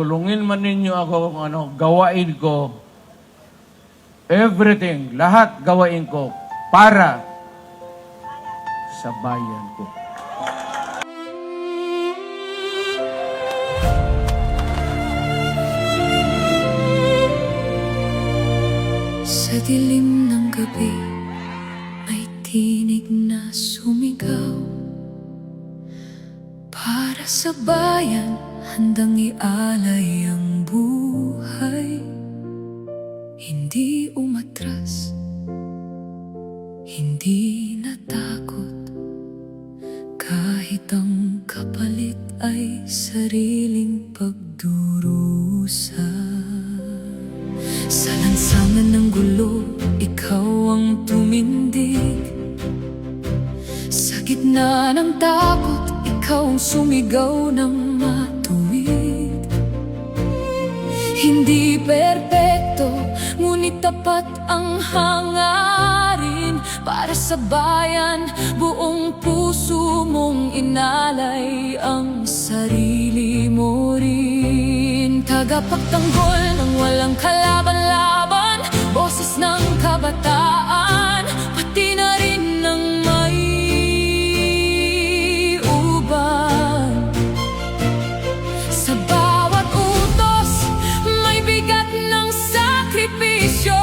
kulungin man ninyo ako kung ano, gawain ko, everything, lahat gawain ko para sa bayan ko. Sa dilim ng gabi, may tinig na sumigaw. Para sa bayan, handang ialay ang buhay. Hindi umatras, hindi natakot, kahit ang kapalit ay sariling pagdurusa. Sa lansangan ng gulo, ikaw ang tumindig. Sa gitna ng takot, ikaw ang sumigaw ng matuwid. Hindi perpekto, ngunit tapat ang hangarin. Para sa bayan, buong puso mong inalay ang sarili mo rin. Tagapagtanggol ng walang kalaban-laban, boses ng kabataan, pati na rin ng may uban. Sa bawat utos, may bigat ng sakripisyo.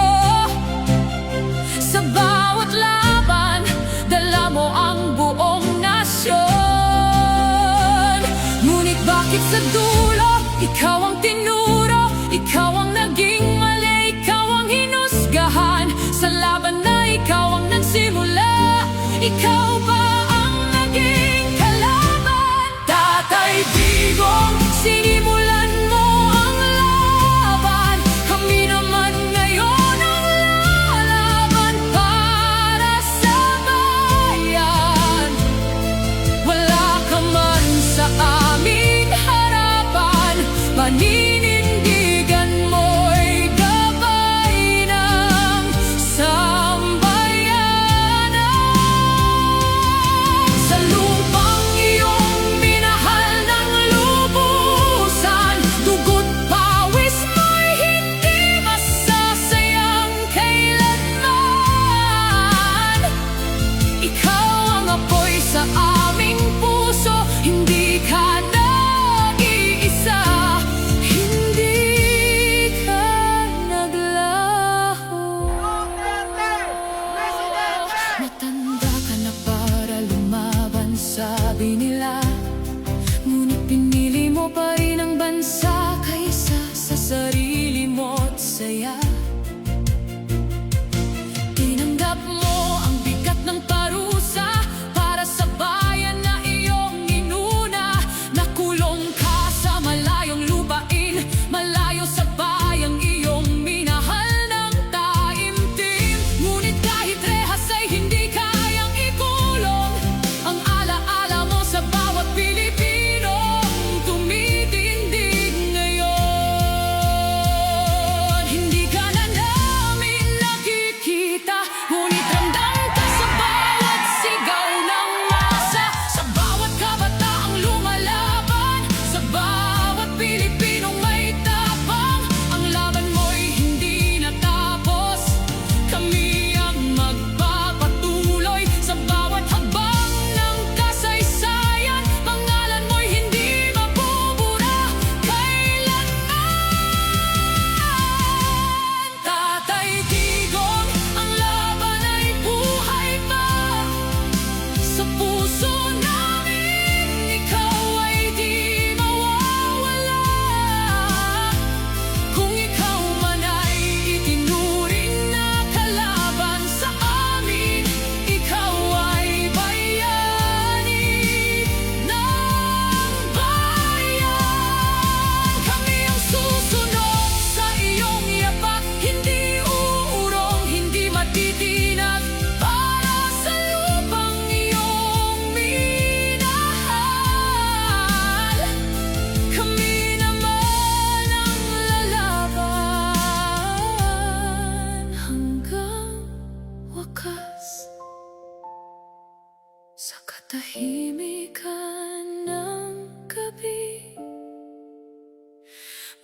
Sa bawat laban, dala mo ang buong nasyon. Ngunit bakit sa dulo, ikaw ang tinuro, ikaw ang naging mali, ikaw ang hinusgahan. Sa laban na ikaw ang nagsimula, ikaw ba ang naging kalaban? Tatay Digong, sinimulan mo ang laban. Kami naman ngayon ang lalaban para sa bayan. Wala ka man sa aming harapan,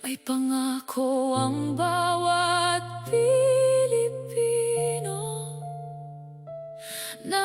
May pangako ang bawat Pilipino na